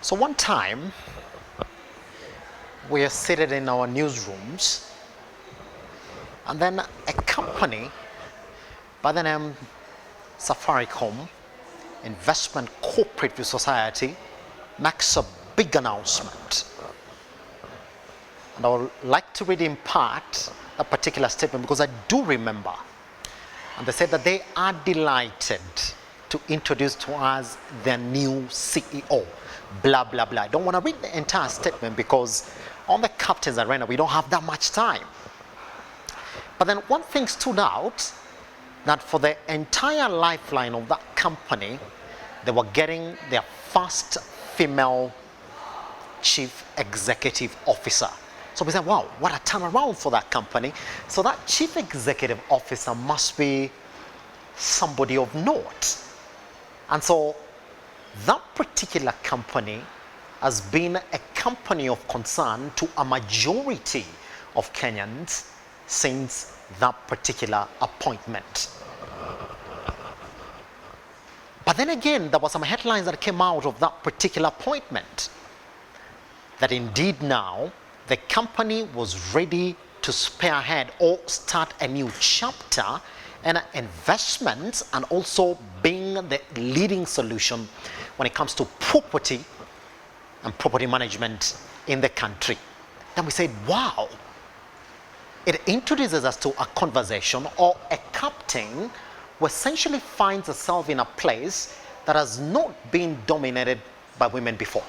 So one time, we are seated in our newsrooms, and then a company by the name Safaricom Investment Cooperative Society makes a big announcement. And I would like to read in part a particular statement because I do remember. And they said that they are delighted to introduce to us their new CEO, blah, blah, blah. I don't want to read the entire statement because on the Captain's Arena, we don't have that much time. But then one thing stood out, that for the entire lifeline of that company, they were getting their first female chief executive officer. So we said, wow, what a turnaround for that company. So that chief executive officer must be somebody of note. And so that particular company has been a company of concern to a majority of Kenyans since that particular appointment. But then again, there were some headlines that came out of that particular appointment, that indeed now the company was ready to spearhead or start a new chapter in investments and also being the leading solution when it comes to property and property management in the country. Then we said, wow, it introduces us to a conversation or a captain who essentially finds herself in a place that has not been dominated by women before.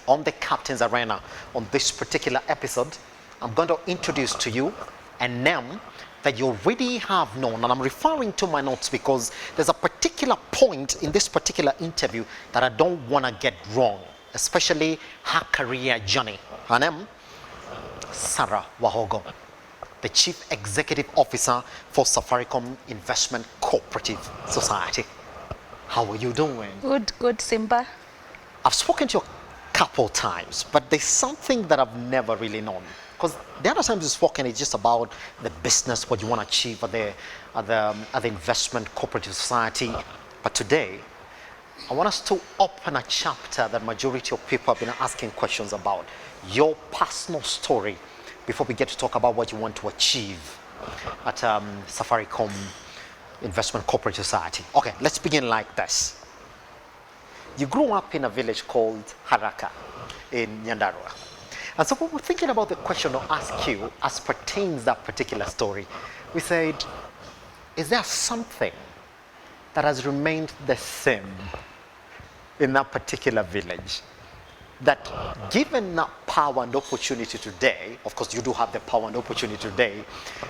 On the Captain's Arena, on this particular episode, I'm going to introduce to you a name that you already have known, and I'm referring to my notes because there's a particular point in this particular interview that I don't want to get wrong, especially her career journey. Her name, Sarah Wahogo, the Chief Executive Officer for Safaricom Investment Cooperative Society. How are you doing? Good, Simba. I've spoken to you a couple times, but there's something that I've never really known. Because the other times you've spoken, it's just about the business, what you want to achieve at the Investment Cooperative Society. But today, I want us to open a chapter that majority of people have been asking questions about. Your personal story, before we get to talk about what you want to achieve at Safaricom Investment Cooperative Society. Okay, let's begin like this. You grew up in a village called Haraka in Nyandarua. And so when we're thinking about the question to ask you as pertains that particular story, we said, is there something that has remained the same in that particular village? That given that power and opportunity today, of course you do have the power and opportunity today,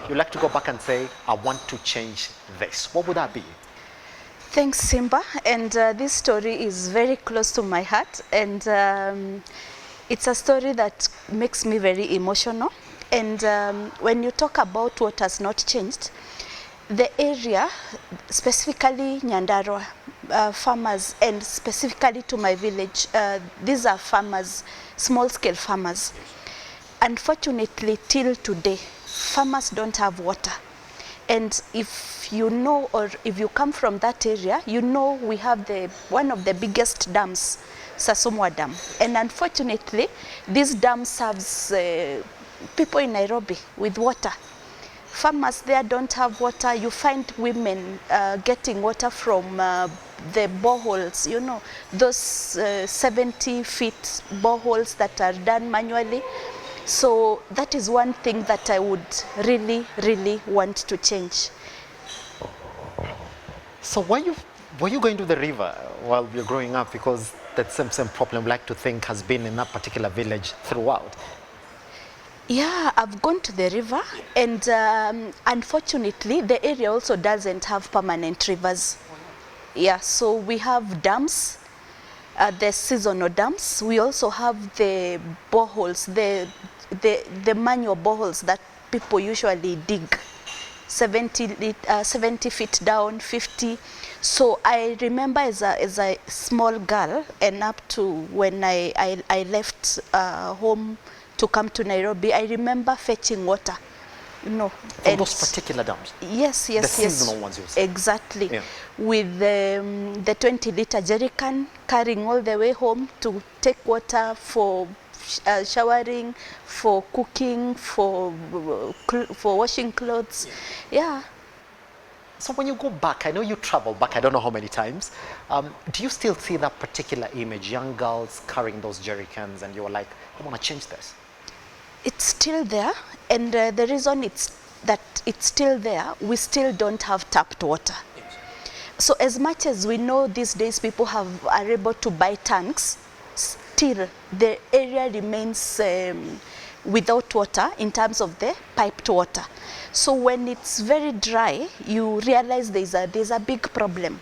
you like to go back and say, I want to change this. What would that be? Thanks, Simba. And this story is very close to my heart. And it's a story that makes me very emotional. And when you talk about what has not changed, the area, specifically Nyandarua, farmers, and specifically to my village, these are farmers, small-scale farmers. Unfortunately, till today, farmers don't have water. And if you know, or if you come from that area, you know we have one of the biggest dams, Sasomwa Dam. And unfortunately, this dam serves people in Nairobi with water. Farmers there don't have water. You find women getting water from the boreholes, you know, those 70-feet boreholes that are done manually. So that is one thing that I would really, really want to change. So were you going to the river while you're growing up? Because that same problem, like to think, has been in that particular village throughout. Yeah, I've gone to the river, and unfortunately, the area also doesn't have permanent rivers. Yeah, so we have dams, the seasonal dams. We also have the boreholes, the manual boreholes that people usually dig, 70 feet down, 50. So I remember as a small girl, and up to when I left home to come to Nairobi, I remember fetching water From those particular dams? Yes, The yes, yes. seasonal ones, you say? Exactly. Yeah. With the 20-liter jerry can, carrying all the way home to take water for showering, for cooking, for washing clothes. Yeah. So when you go back, I know you travel back, I don't know how many times. Do you still see that particular image, young girls carrying those jerry cans, and you're like, I want to change this? It's still there, and the reason it's still there, we still don't have tapped water. Yes. So as much as we know these days people are able to buy tanks, still the area remains without water in terms of the piped water. So when it's very dry, you realize there's a big problem.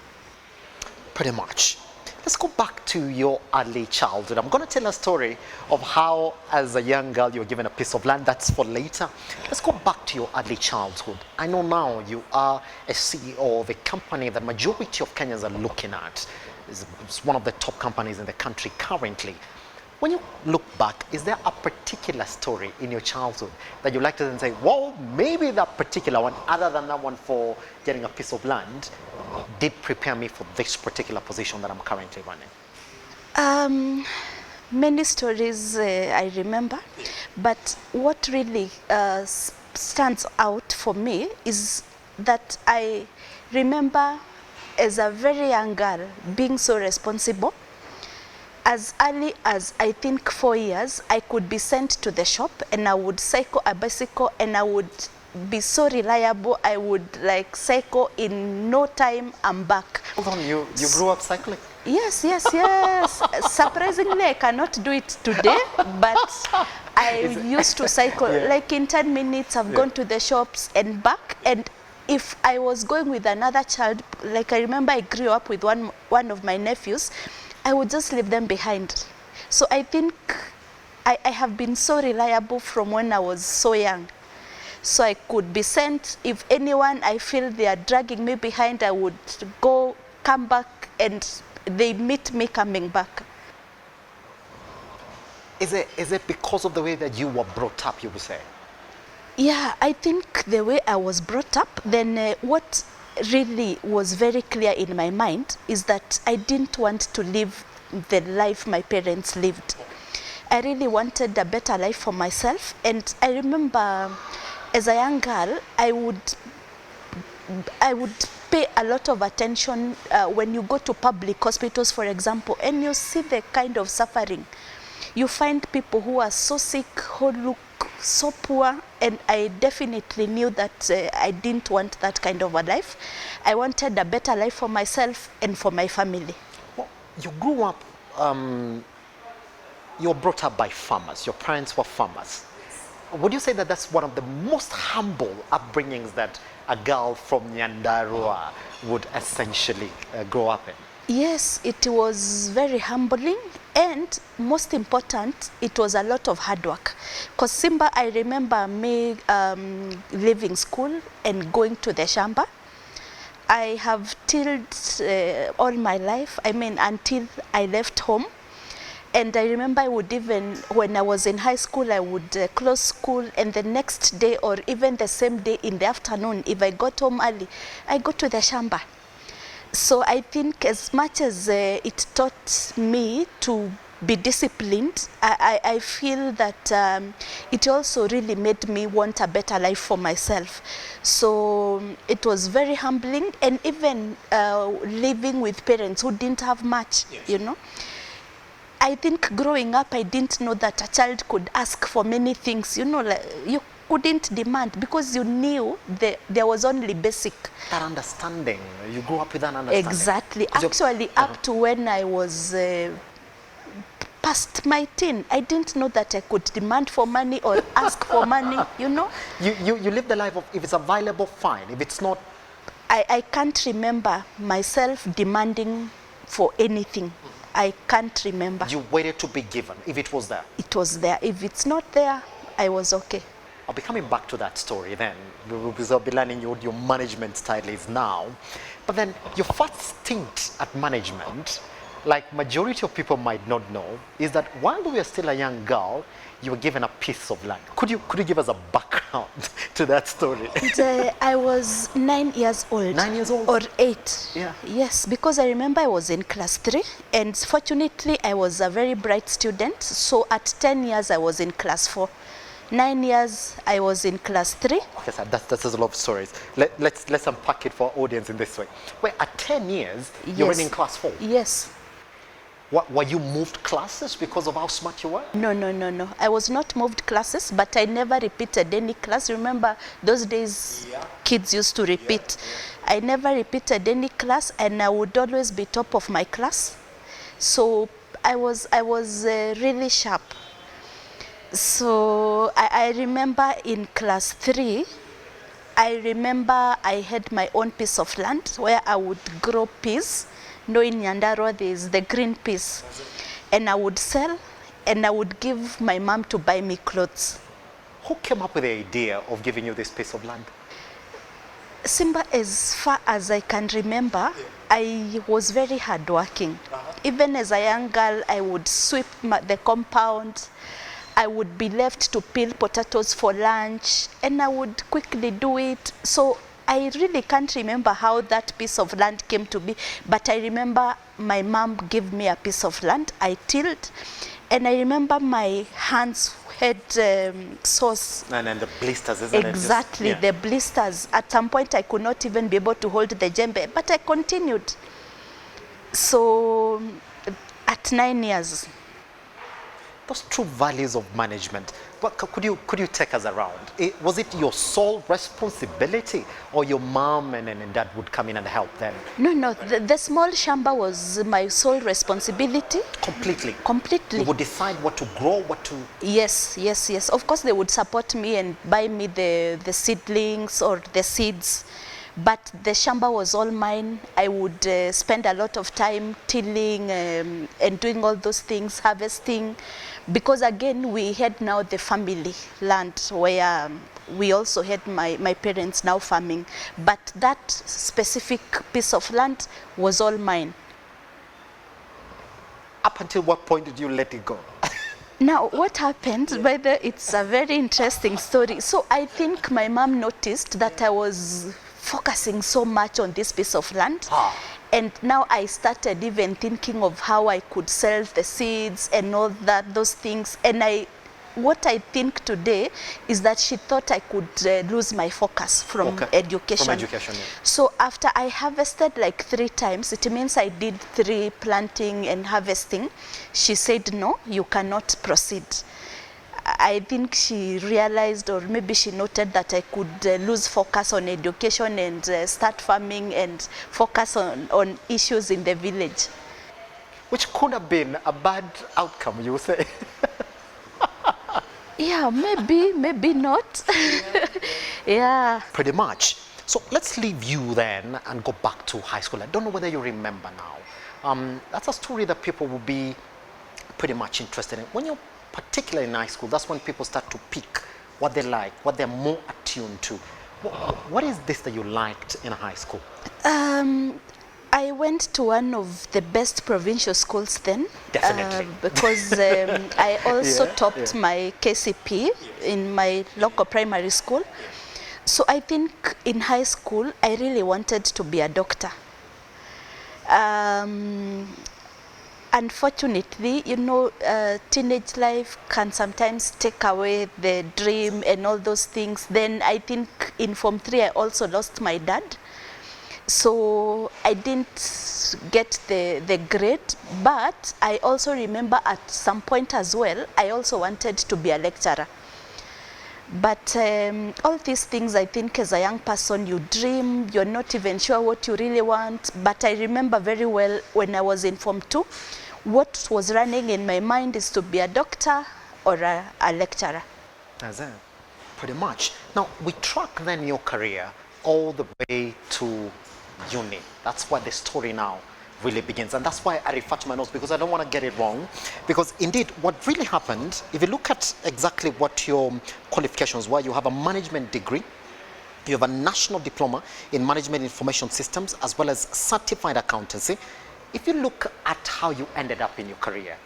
Pretty much. Let's go back to your early childhood. I'm going to tell a story of how, as a young girl, you were given a piece of land. That's for later. Let's go back to your early childhood. I know now you are a CEO of a company that majority of Kenyans are looking at. It's one of the top companies in the country currently. When you look back, is there a particular story in your childhood that you like to then say, well, maybe that particular one, other than that one for getting a piece of land, did prepare me for this particular position that I'm currently running? Many stories I remember, but what really stands out for me is that I remember as a very young girl being so responsible. As early as I think 4 years, I could be sent to the shop and I would cycle a bicycle, and I would be so reliable. I would like cycle in no time, I'm back. Hold on, you grew up cycling? Yes, yes, yes. Surprisingly, I cannot do it today, but I used to cycle. Yeah. Like in 10 minutes, I've gone to the shops and back. And if I was going with another child, like I remember I grew up with one of my nephews, I would just leave them behind. So I think I have been so reliable from when I was so young. So I could be sent, if anyone I feel they are dragging me behind, I would go, come back, and they meet me coming back. Is it because of the way that you were brought up, you would say? Yeah, I think the way I was brought up, then what really was very clear in my mind is that I didn't want to live the life my parents lived. I really wanted a better life for myself, and I remember as a young girl, I would pay a lot of attention when you go to public hospitals, for example, and you see the kind of suffering. You find people who are so sick, who look so poor, and I definitely knew that I didn't want that kind of a life. I wanted a better life for myself and for my family. Well, you grew up, you were brought up by farmers. Your parents were farmers. Would you say that that's one of the most humble upbringings that a girl from Nyandarua would essentially grow up in? Yes, it was very humbling, and most important, it was a lot of hard work. Because Simba, I remember me leaving school and going to the shamba. I have tilled all my life, until I left home. And I remember I would even, when I was in high school, I would close school, and the next day or even the same day in the afternoon, if I got home early, I go to the shamba. So I think as much as it taught me to be disciplined, I feel that it also really made me want a better life for myself. So it was very humbling, and even living with parents who didn't have much, Yes. I think growing up, I didn't know that a child could ask for many things, like you couldn't demand because you knew there was only basic. That understanding, you grew up with that understanding. Exactly. Actually, up to when I was past my teen, I didn't know that I could demand for money or ask for money, You live the life of, if it's available, fine. If it's not... I can't remember myself demanding for anything. I can't remember. You waited to be given, if it was there. It was there. If it's not there, I was okay. I'll be coming back to that story then. We'll be learning what your management style is now. But then your first stint at management, like majority of people might not know, is that while you were still a young girl, you were given a piece of land. Could you give us a background background to that story? And, I was 9 years old. 9 years old? Or 8. Yeah. Yes, because I remember I was in class 3, and fortunately I was a very bright student. So at 10 years I was in class 4. 9 years I was in class 3. Okay, sir, that's a lot of stories. Let's unpack it for our audience in this way. Wait, at 10 years, you were in class 4? Yes. What, were you moved classes because of how smart you were? No. I was not moved classes, but I never repeated any class. Remember, those days kids used to repeat. I never repeated any class, and I would always be top of my class. So I was really sharp. So I remember in class 3, I remember I had my own piece of land where I would grow peas. No, in Nyandarua there is the green peas. And I would sell, and I would give my mom to buy me clothes. Who came up with the idea of giving you this piece of land? Simba, as far as I can remember, I was very hardworking. Even as a young girl, I would sweep the compound. I would be left to peel potatoes for lunch, and I would quickly do it. So I really can't remember how that piece of land came to be, but I remember my mom gave me a piece of land. I tilled, and I remember my hands had sores. And then the blisters, isn't it? Exactly, the blisters. At some point, I could not even be able to hold the djembe, but I continued. So at 9 years. Those true values of management, what could you take us around? Was it your sole responsibility, or your mom and dad would come in and help them? No, the small shamba was my sole responsibility. Completely? Completely. You would decide what to grow, what to... Yes. Of course, they would support me and buy me the seedlings or the seeds. But the shamba was all mine. I would spend a lot of time tilling and doing all those things, harvesting. Because again, we had now the family land where we also had my parents now farming. But that specific piece of land was all mine. Up until what point did you let it go? Now, what happened, it's a very interesting story. So I think my mom noticed that I was focusing so much on this piece of land. And now I started even thinking of how I could sell the seeds and all that, those things. And what I think today is that she thought I could lose my focus from education. From education, yeah. So after I harvested like 3 times, it means I did 3 planting and harvesting. She said, no, you cannot proceed. I think she realized, or maybe she noted, that I could lose focus on education and start farming and focus on issues in the village. Which could have been a bad outcome, you say? Yeah, maybe not. Yeah. Pretty much. So let's leave you then and go back to high school. I don't know whether you remember now. That's a story that people will be pretty much interested in. When you're particularly in high school, that's when people start to pick what they like, what they're more attuned to. What is this that you liked in high school? I went to one of the best provincial schools then. Definitely. Because I also topped my KCP in my local primary school. So I think in high school, I really wanted to be a doctor. Unfortunately, teenage life can sometimes take away the dream and all those things. Then I think in Form 3, I also lost my dad. So I didn't get the grade, but I also remember at some point as well, I also wanted to be a lecturer. But all these things, I think as a young person, you dream, you're not even sure what you really want. But I remember very well when I was in Form 2, what was running in my mind is to be a doctor or a lecturer. That's it, pretty much. Now, we track then your career all the way to uni. That's where the story now really begins. And that's why I refer to my notes, because I don't want to get it wrong. Because indeed, what really happened, if you look at exactly what your qualifications were, you have a management degree, you have a national diploma in management information systems, as well as certified accountancy. If you look at how you ended up in your career,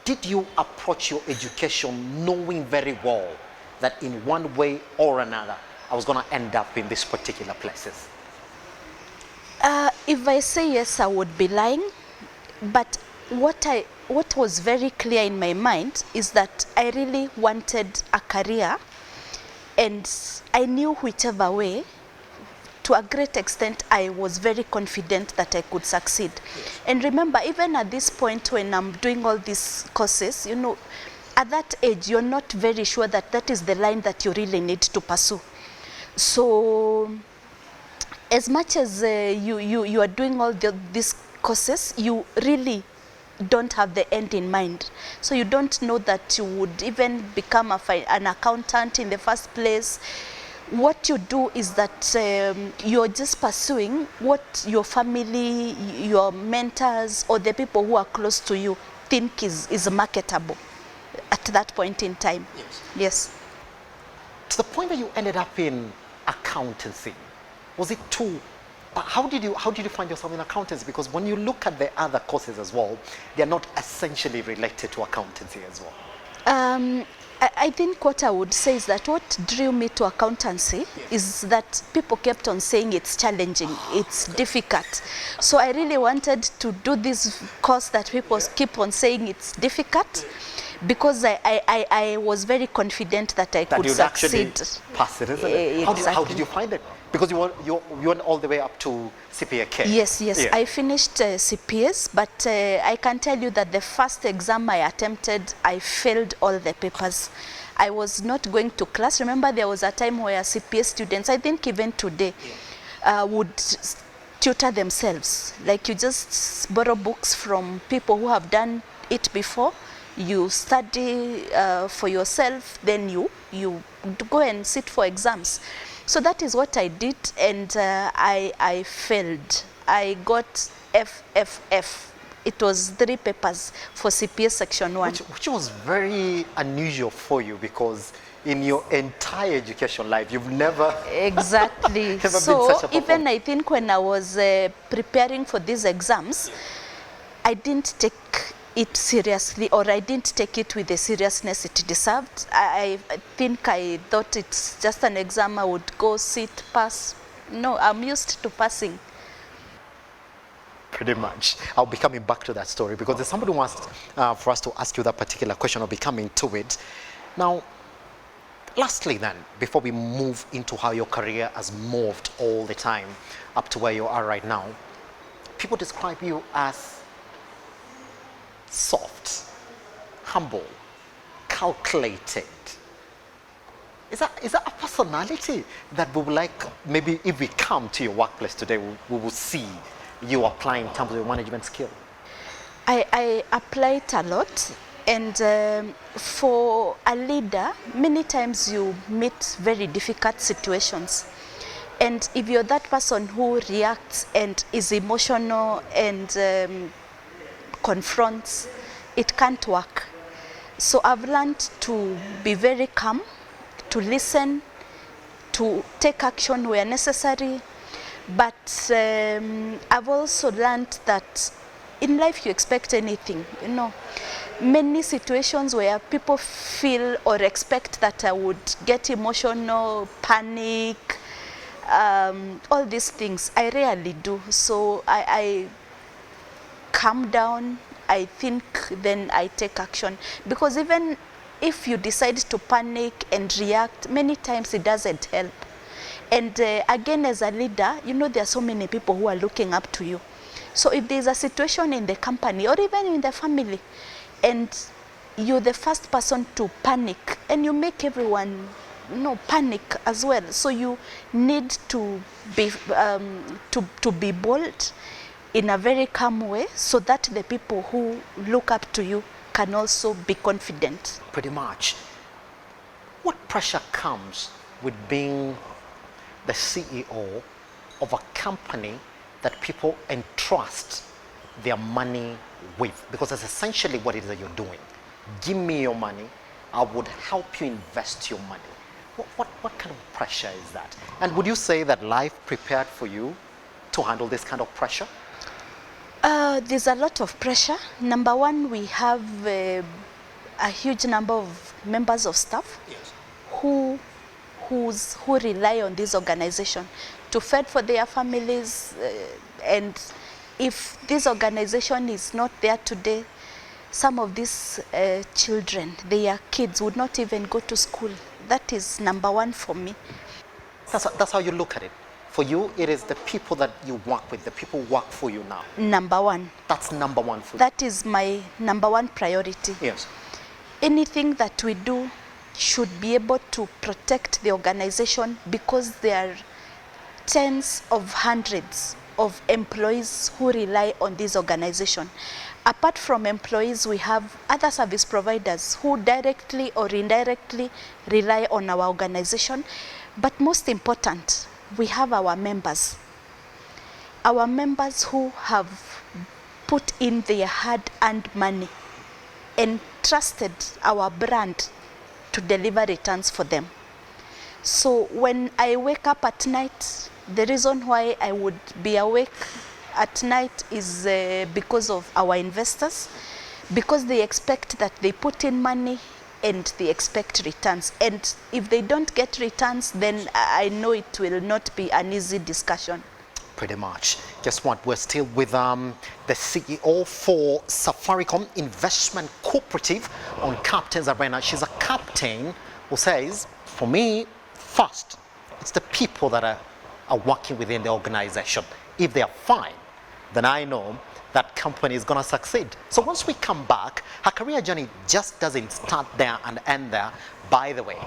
did you approach your education knowing very well that in one way or another, I was going to end up in these particular places? If I say yes, I would be lying. But what was very clear in my mind is that I really wanted a career, and I knew whichever way, to a great extent, I was very confident that I could succeed. Yes. And remember, even at this point when I'm doing all these courses, you know, at that age, you're not very sure that that is the line that you really need to pursue. So as much as you are doing all these courses, you really don't have the end in mind. So you don't know that you would even become an accountant in the first place. What you do is that you're just pursuing what your family, your mentors, or the people who are close to you think is marketable at that point in time. Yes. Yes. To the point that you ended up in accountancy, was it too? How did you find yourself in accountancy? Because when you look at the other courses as well, they are not essentially related to accountancy as well. I think what I would say is that what drew me to accountancy is that people kept on saying it's challenging, it's difficult. So I really wanted to do this course that people keep on saying it's difficult, because I was very confident that I could succeed. Actually pass it, isn't it? How did you find it? Because you went all the way up to CPA. Yes. Yeah. I finished CPS, but I can tell you that the first exam I attempted, I failed all the papers. I was not going to class. Remember, there was a time where CPS students, I think even today, would tutor themselves. Like, you just borrow books from people who have done it before. You study for yourself, then you go and sit for exams. So that is what I did, and I failed. I got FFF. It was 3 papers for CPS Section 1. Which was very unusual for you, because in your entire education life, you've never... Exactly. never so been such a performer. Even I think when I was preparing for these exams, I didn't take it seriously, or I didn't take it with the seriousness it deserved. I think I thought it's just an exam. I would go, sit, pass. No, I'm used to passing. Pretty much. I'll be coming back to that story, because there's somebody who wants for us to ask you that particular question. I'll be coming to it. Now, lastly then, before we move into how your career has moved all the time up to where you are right now, people describe you as soft, humble, calculated. Is that a personality that we would like, maybe if we come to your workplace today, we will see you applying in terms of your management skill? I apply it a lot, and for a leader, many times you meet very difficult situations. And if you're that person who reacts and is emotional and confronts, it can't work. So I've learned to be very calm, to listen, to take action where necessary. But I've also learned that in life you expect anything, you know. Many situations where people feel or expect that I would get emotional, panic, all these things, I rarely do. So I calm down, I think, then I take action. Because even if you decide to panic and react, many times it doesn't help. And again, as a leader, you know, there are so many people who are looking up to you. So if there's a situation in the company or even in the family, and you're the first person to panic, and you make everyone, you know, panic as well. So you need to be bold in a very calm way, so that the people who look up to you can also be confident. Pretty much. What pressure comes with being the CEO of a company that people entrust their money with? Because that's essentially what it is that you're doing. Give me your money, I would help you invest your money. What kind of pressure is that? And would you say that life prepared for you to handle this kind of pressure? There's a lot of pressure. Number one, we have a huge number of members of staff who rely on this organization to fend for their families, and if this organization is not there today, some of these children, their kids, would not even go to school. That is number one for me. That's how you look at it. For you, it is the people that you work with, the people who work for you now. Number one. That's number one for you. That is my number one priority. Yes. Anything that we do should be able to protect the organization, because there are tens of hundreds of employees who rely on this organization. Apart from employees, we have other service providers who directly or indirectly rely on our organization. But most important, we have our members. Our members who have put in their hard-earned money and trusted our brand to deliver returns for them. So when I wake up at night, the reason why I would be awake at night is because of our investors, because they expect that they put in money and they expect returns. And if they don't get returns, then I know it will not be an easy discussion. Pretty much. Guess what? We're still with the CEO for Safaricom Investment Cooperative on Captain's Arena. She's a captain who says, for me, first, it's the people that are working within the organization. If they are fine, then I know that company is going to succeed. So once we come back, her career journey just doesn't start there and end there. By the way,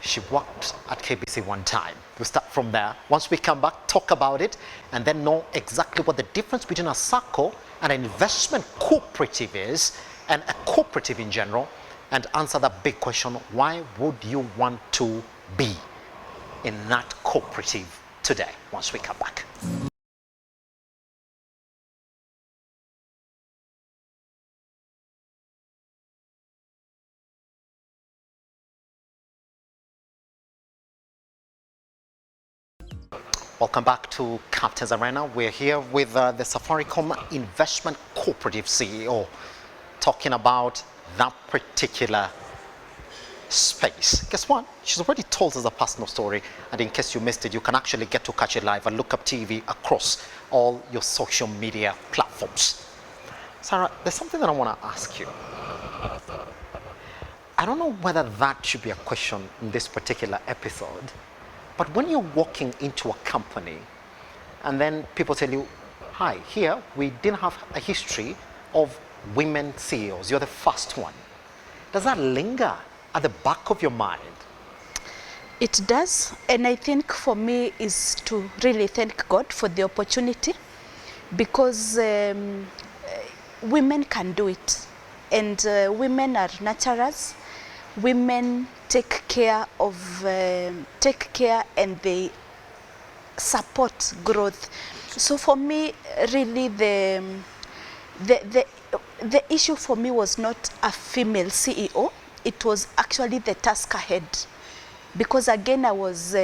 she worked at KBC one time. We'll start from there. Once we come back, talk about it, and then know exactly what the difference between a SACCO and an investment cooperative is, and a cooperative in general, and answer that big question, why would you want to be in that cooperative today, once we come back. Welcome back to Captain's Arena. We're here with the Safaricom Investment Cooperative CEO, talking about that particular space. Guess what? She's already told us a personal story, and in case you missed it, you can actually get to catch it live and Look Up TV across all your social media platforms. Sarah, there's something that I want to ask you. I don't know whether that should be a question in this particular episode, but when you're walking into a company and then people tell you, hi, here we didn't have a history of women CEOs, you're the first one. Does that linger at the back of your mind? It does, and I think for me is to really thank God for the opportunity, because women can do it, and women are nurturers. Women take care and they support growth. So for me, really the issue for me was not a female CEO. It was actually the task ahead, because again I was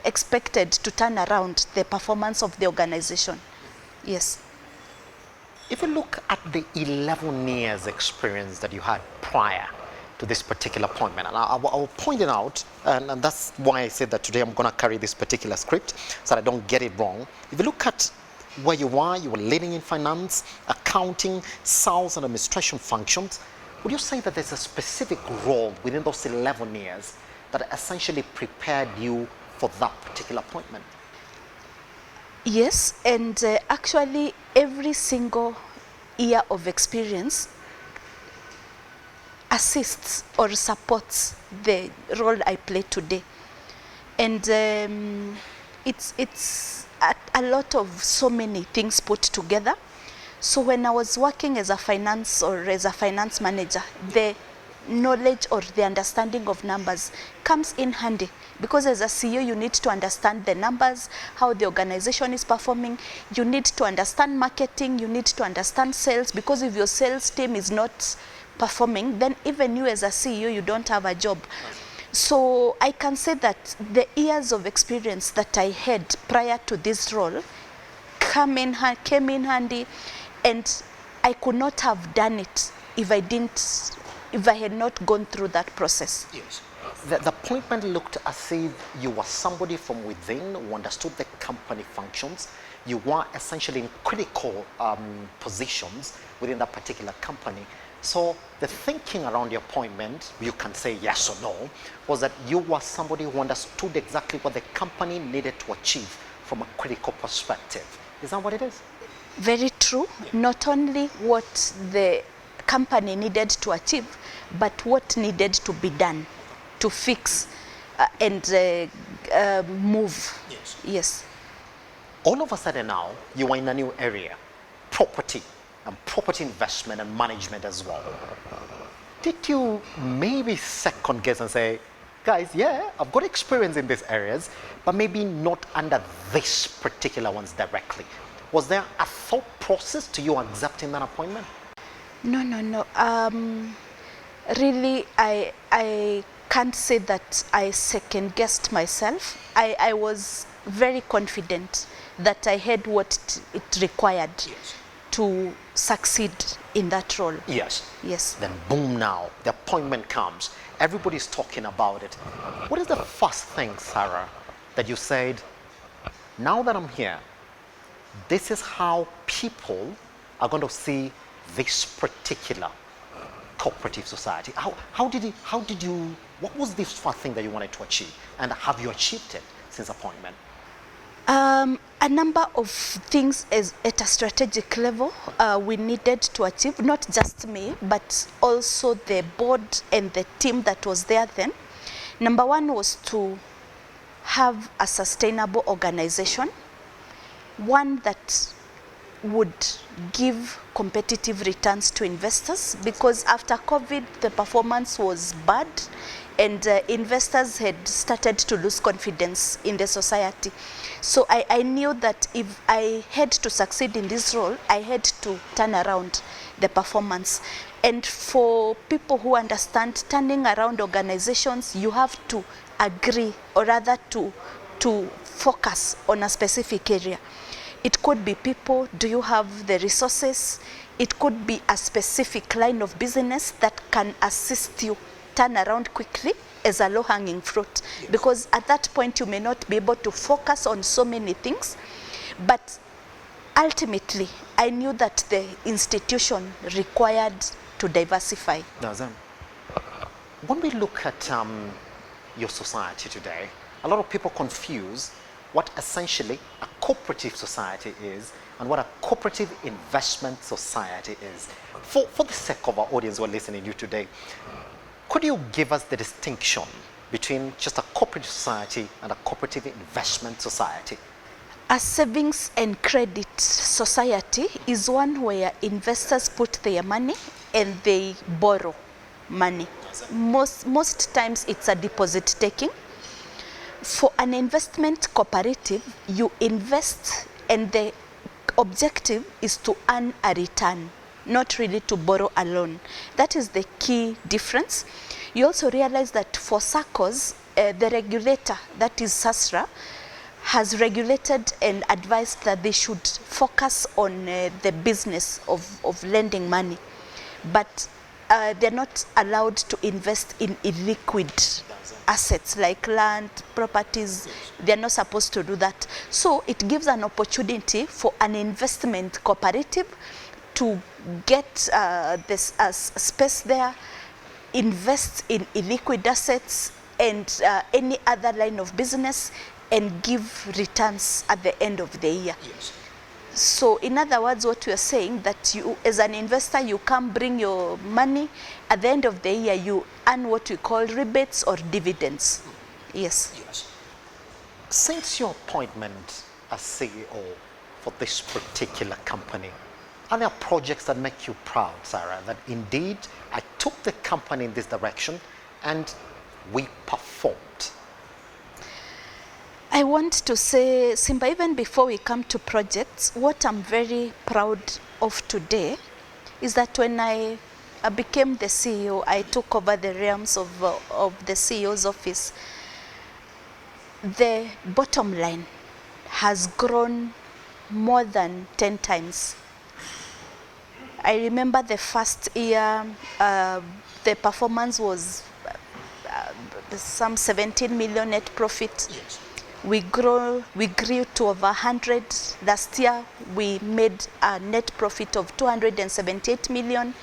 expected to turn around the performance of the organization. Yes. If you look at the 11 years experience that you had prior to this particular appointment, and I'll point it out, and that's why I said that today I'm going to carry this particular script so that I don't get it wrong. If you look at where you were leading in finance, accounting, sales and administration functions, would you say that there's a specific role within those 11 years that essentially prepared you for that particular appointment? Yes, and actually every single year of experience assists or supports the role I play today. And it's a lot of so many things put together. So when I was working as a finance manager, the knowledge or the understanding of numbers comes in handy, because as a CEO you need to understand the numbers, how the organization is performing. You need to understand marketing, you need to understand sales, because if your sales team is not performing, then even you as a CEO, you don't have a job. So I can say that the years of experience that I had prior to this role came in handy, and I could not have done it if I had not gone through that process. Yes. The appointment looked as if you were somebody from within who understood the company functions. You were essentially in critical positions within that particular company. So the thinking around the appointment, you can say yes or no, was that you were somebody who understood exactly what the company needed to achieve from a critical perspective. Is that what it is? Very true. Not only what the company needed to achieve, but what needed to be done to fix and move. Yes. Yes. All of a sudden now, you are in a new area, property and property investment and management as well. Did you maybe second guess and say, guys, yeah, I've got experience in these areas, but maybe not under this particular ones directly? Was there a thought process to you accepting that appointment? No. Really, I can't say that I second guessed myself. I was very confident that I had what it required to succeed in that role. Yes. Yes. Then boom, now the appointment comes. Everybody's talking about it. What is the first thing, Sarah, that you said, now that I'm here, this is how people are going to see this particular cooperative society? How did you, what was the first thing that you wanted to achieve? And have you achieved it since appointment? A number of things at a strategic level we needed to achieve, not just me, but also the board and the team that was there then. Number one was to have a sustainable organization, one that would give competitive returns to investors, because after COVID the performance was bad and investors had started to lose confidence in the society. So I knew that if I had to succeed in this role, I had to turn around the performance. And for people who understand turning around organizations, you have to agree, or rather to focus on a specific area. It could be people, do you have the resources? It could be a specific line of business that can assist you turn around quickly as a low-hanging fruit. Yes. Because at that point you may not be able to focus on so many things, but ultimately I knew that the institution required to diversify. When we look at your society today, a lot of people confuse what essentially a cooperative society is and what a cooperative investment society is. For the sake of our audience who are listening to you today, could you give us the distinction between just a cooperative society and a cooperative investment society? A savings and credit society is one where investors put their money and they borrow money. Most times it's a deposit taking. For an investment cooperative, you invest and the objective is to earn a return, not really to borrow a loan. That is the key difference. You also realize that for SACCOs, the regulator, that is SASRA, has regulated and advised that they should focus on the business of lending money. But they're not allowed to invest in illiquid assets like land, properties. They're not supposed to do that. So it gives an opportunity for an investment cooperative to get this space there, invest in illiquid assets and any other line of business, and give returns at the end of the year. Yes. So in other words, what we are saying, that you as an investor, you come bring your money, at the end of the year you earn what we call rebates or dividends. Yes. Yes. Since your appointment as CEO for this particular company, are there projects that make you proud, Sarah, that indeed I took the company in this direction and we performed? I want to say, Simba, even before we come to projects, what I'm very proud of today is that when I became the CEO, I took over the realms of the CEO's office. The bottom line has grown more than 10 times. I remember the first year, the performance was some 17 million net profit. Yes. We grew to over 100. Last year, we made a net profit of 278 million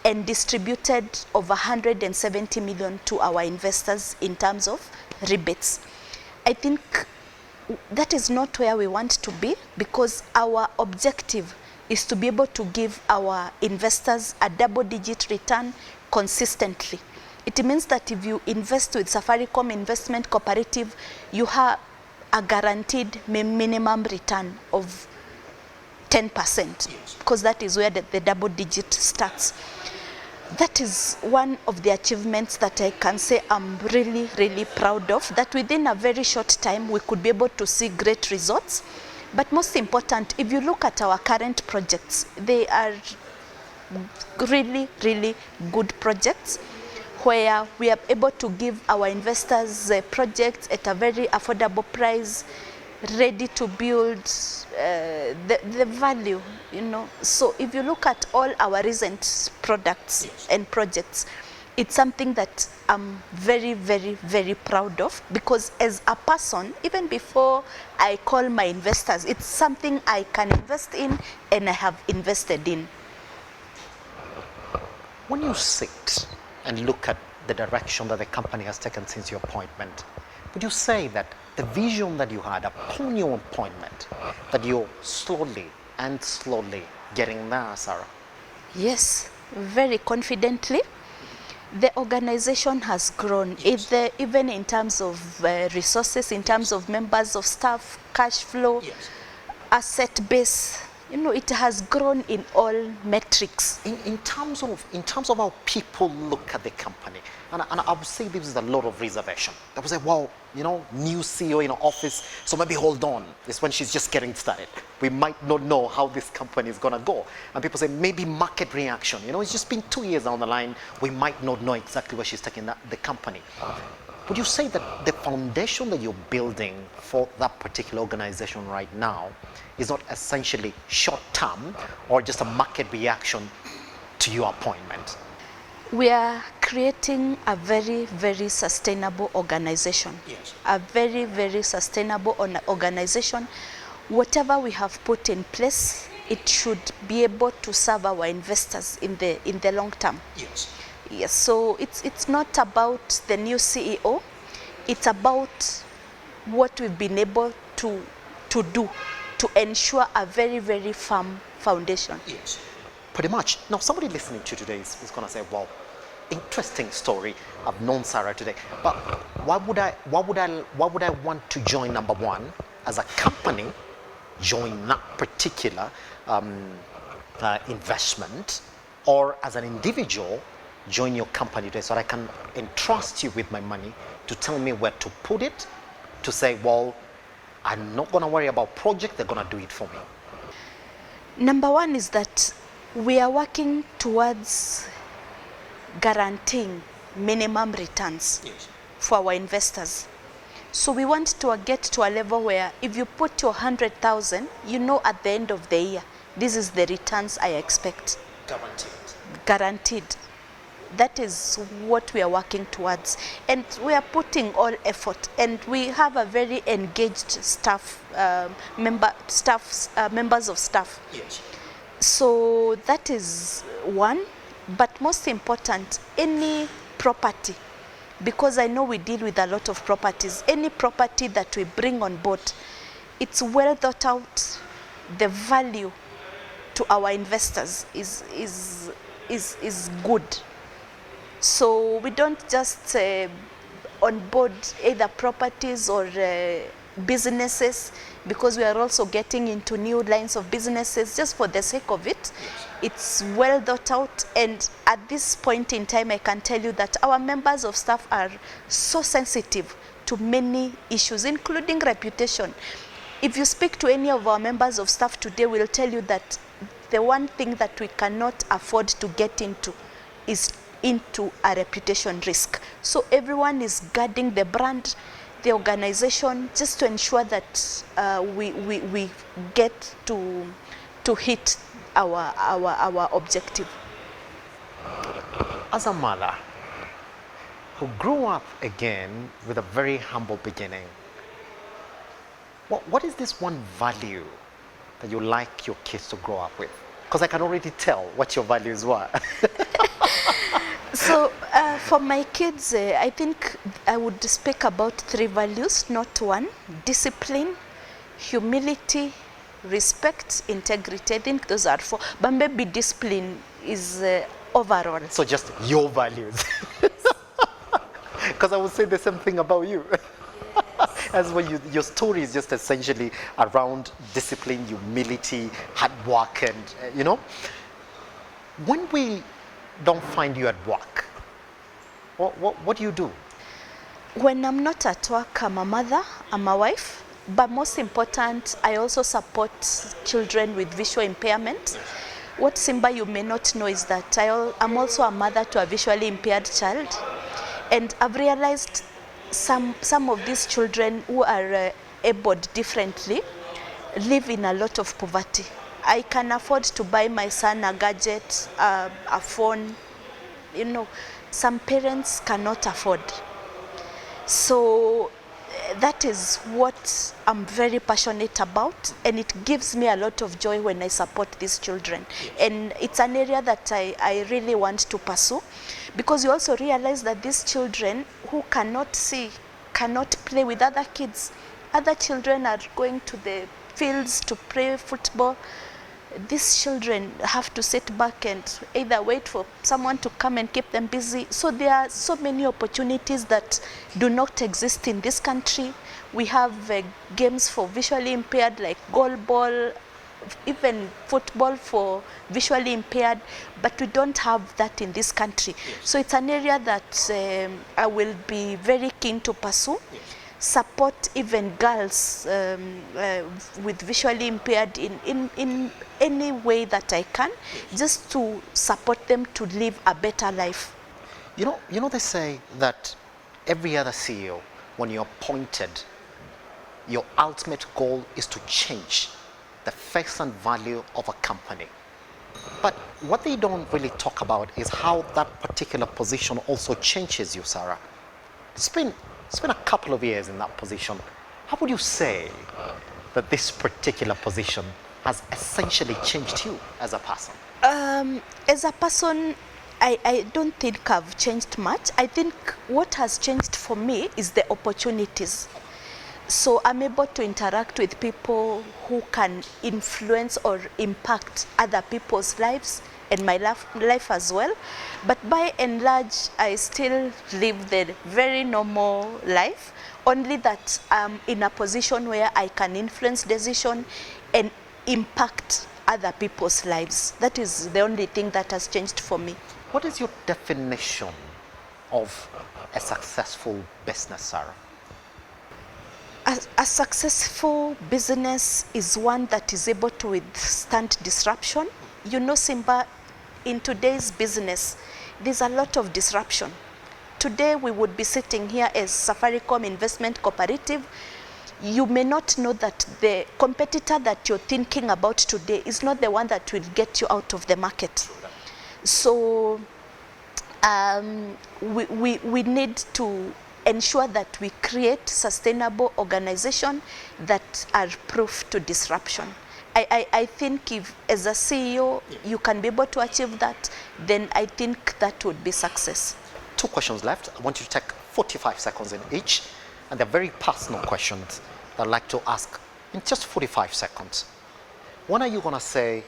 and distributed over 170 million to our investors in terms of rebates. I think that is not where we want to be, because our objective is to be able to give our investors a double-digit return consistently. It means that if you invest with Safaricom Investment Cooperative, you have a guaranteed minimum return of 10%, because that is where the double digit starts. That is one of the achievements that I can say I'm really, really proud of, that within a very short time we could be able to see great results. But most important, if you look at our current projects, they are really, really good projects, where we are able to give our investors projects at a very affordable price, ready to build, the value, you know. So if you look at all our recent products and projects, it's something that I'm very, very, very proud of, because as a person, even before I call my investors, it's something I can invest in and I have invested in. When you sit and look at the direction that the company has taken since your appointment, would you say that the vision that you had upon your appointment, that you're slowly getting there, Sarah? Yes, very confidently. The organization has grown, even in terms of resources, in terms of members of staff, cash flow, asset base. You know, it has grown in all metrics. In terms of how people look at the company, and I would say this is a lot of reservation. They would say, wow, you know, new CEO in office, so maybe hold on. It's when she's just getting started. We might not know how this company is going to go. And people say, maybe market reaction. You know, it's just been 2 years down the line. We might not know exactly where she's taking the company. Would you say that the foundation that you're building for that particular organization right now is not essentially short-term or just a market reaction to your appointment? We are creating a very, very sustainable organization. Yes. A very, very sustainable organization. Whatever we have put in place, it should be able to serve our investors in the long term. Yes. Yes, so it's not about the new CEO. It's about what we've been able to do to ensure a very, very firm foundation. Yes. Pretty much. Now, somebody listening to today is going to say, "Wow, interesting story. I've known Sarah today, but why would I want to join, number one, as a company, join that particular investment, or as an individual, join your company today, so that I can entrust you with my money to tell me where to put it, to say, well, I'm not going to worry about project, they're going to do it for me." Number one is that we are working towards guaranteeing minimum returns for our investors. So we want to get to a level where if you put your 100,000, you know at the end of the year, this is the returns I expect. Guaranteed. That is what we are working towards, and we are putting all effort, and we have a very engaged staff, members of staff. Yes. So that is one, but most important, any property, because I know we deal with a lot of properties, any property that we bring on board, it's well thought out. The value to our investors is good. So we don't just onboard either properties or businesses, because we are also getting into new lines of businesses just for the sake of it. It's well thought out, and at this point in time I can tell you that our members of staff are so sensitive to many issues, including reputation. If you speak to any of our members of staff today, we'll tell you that the one thing that we cannot afford to get into is into a reputation risk. So everyone is guarding the brand, the organization, just to ensure that we get to hit our objective. As a mother, who grew up again with a very humble beginning. What is this one value that you like your kids to grow up with? Because I can already tell what your values were. So for my kids, I think I would speak about 3 values, not one: discipline, humility, respect, integrity. I think those are 4, but maybe discipline is overall. So just your values. Because I would say the same thing about you. As well, your story is just essentially around discipline, humility, hard work, and when we don't find you at work, what do you do? When I'm not at work, I'm a mother, I'm a wife, but most important, I also support children with visual impairment. What, Simba, you may not know is that I'm also a mother to a visually impaired child, and I've realized some of these children who are abled differently live in a lot of poverty. I can afford to buy my son a gadget, a phone. Some parents cannot afford. So that is what I'm very passionate about, and it gives me a lot of joy when I support these children. And it's an area that I really want to pursue, because you also realize that these children who cannot see, cannot play with other kids. Other children are going to the fields to play football. These children have to sit back and either wait for someone to come and keep them busy. So there are so many opportunities that do not exist in this country. We have games for visually impaired, like goalball, even football for visually impaired, but we don't have that in this country. So it's an area that I will be very keen to pursue. Support even girls with visually impaired in any way that I can, just to support them to live a better life. They say that every other CEO, when you're appointed, your ultimate goal is to change the face and value of a company. But what they don't really talk about is how that particular position also changes you, Sarah. It's been a couple of years in that position. How would you say that this particular position has essentially changed you as a person? As a person, I don't think I've changed much. I think what has changed for me is the opportunities. So I'm able to interact with people who can influence or impact other people's lives and my life as well. But by and large, I still live the very normal life, only that I'm in a position where I can influence decision and impact other people's lives. That is the only thing that has changed for me. What is your definition of a successful business, Sarah? A successful business is one that is able to withstand disruption. Simba, in today's business, there's a lot of disruption. Today, we would be sitting here as Safaricom Investment Cooperative. You may not know that the competitor that you're thinking about today is not the one that will get you out of the market. So we need to ensure that we create sustainable organizations that are proof to disruption. I think if, as a CEO, you can be able to achieve that, then I think that would be success. 2 questions left. I want you to take 45 seconds in each, and they're very personal questions that I'd like to ask in just 45 seconds. When are you going to say,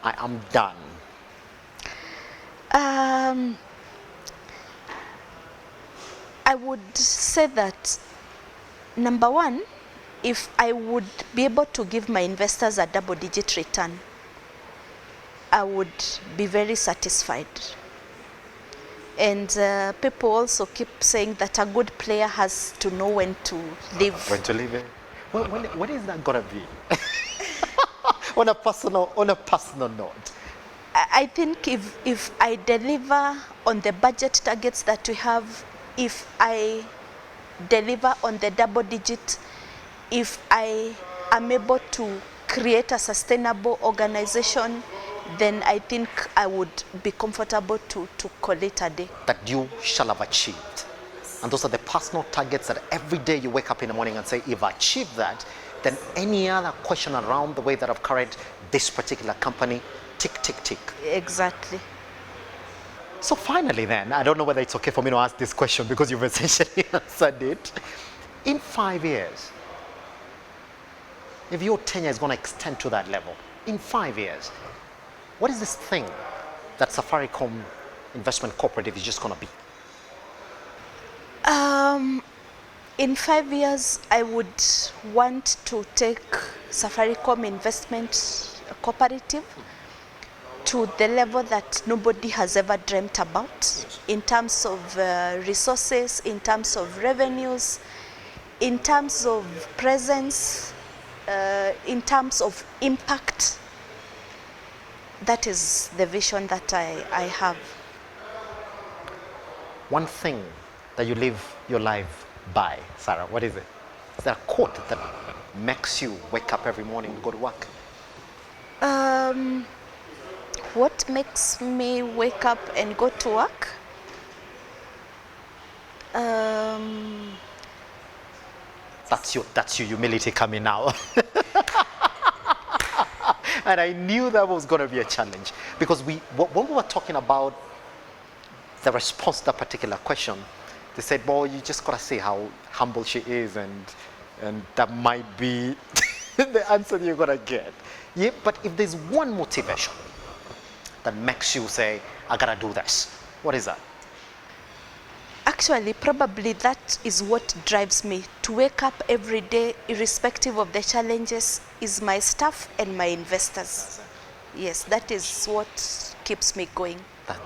I am done? I would say that, number one, if I would be able to give my investors a double-digit return, I would be very satisfied. And people also keep saying that a good player has to know when to leave. When to leave it? When is that going to be? on a personal note. I think if I deliver on the budget targets that we have, if I deliver on the double digit, if I am able to create a sustainable organization then I think I would be comfortable to call it a day. That you shall have achieved. And those are the personal targets that every day you wake up in the morning and say, if I achieve that, then any other question around the way that I've carried this particular company, tick, tick, tick. Exactly. So finally then, I don't know whether it's okay for me to ask this question because you've essentially answered it. In 5 years, if your tenure is going to extend to that level, in 5 years, what is this thing that Safaricom Investment Cooperative is just going to be? In 5 years, I would want to take Safaricom Investment Cooperative to the level that nobody has ever dreamt about, in terms of resources, in terms of revenues, in terms of presence, in terms of impact. That is the vision that I have. One thing that you live your life by, Sarah, what is it? Is there a quote that makes you wake up every morning and go to work? What makes me wake up and go to work? That's your humility coming now. And I knew that was going to be a challenge because when we were talking about the response to that particular question, they said, well, you just got to see how humble she is, and that might be the answer you're going to get. Yeah, but if there's one motivation that makes you say, I got to do this, what is that? Actually, probably that is what drives me to wake up every day, irrespective of the challenges, is my staff and my investors. Yes, that is what keeps me going.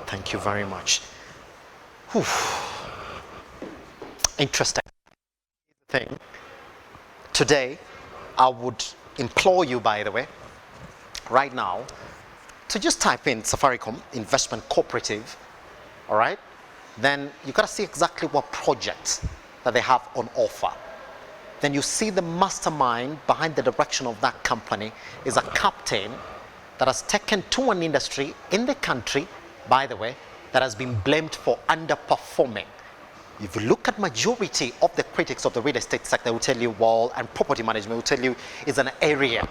Thank you very much. Whew. Interesting thing. Today, I would implore you, by the way, right now, to just type in Safaricom Investment Cooperative, all right? Then you got to see exactly what projects that they have on offer. Then you see the mastermind behind the direction of that company is a captain that has taken to an industry in the country, by the way, that has been blamed for underperforming. If you look at majority of the critics of the real estate sector will tell you, well, and property management will tell you is an area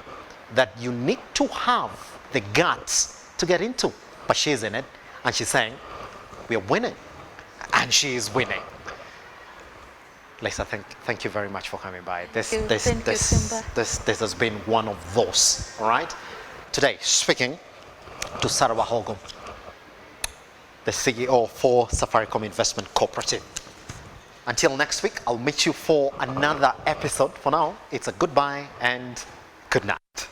that you need to have the guts to get into. But she's in it, and she's saying, we're winning. And she is winning. Lisa, thank you very much for coming by. This has been one of those, all right? Today, speaking to Sarah Wahogo, the CEO for Safaricom Investment Cooperative. Until next week, I'll meet you for another episode. For now, it's a goodbye and good night.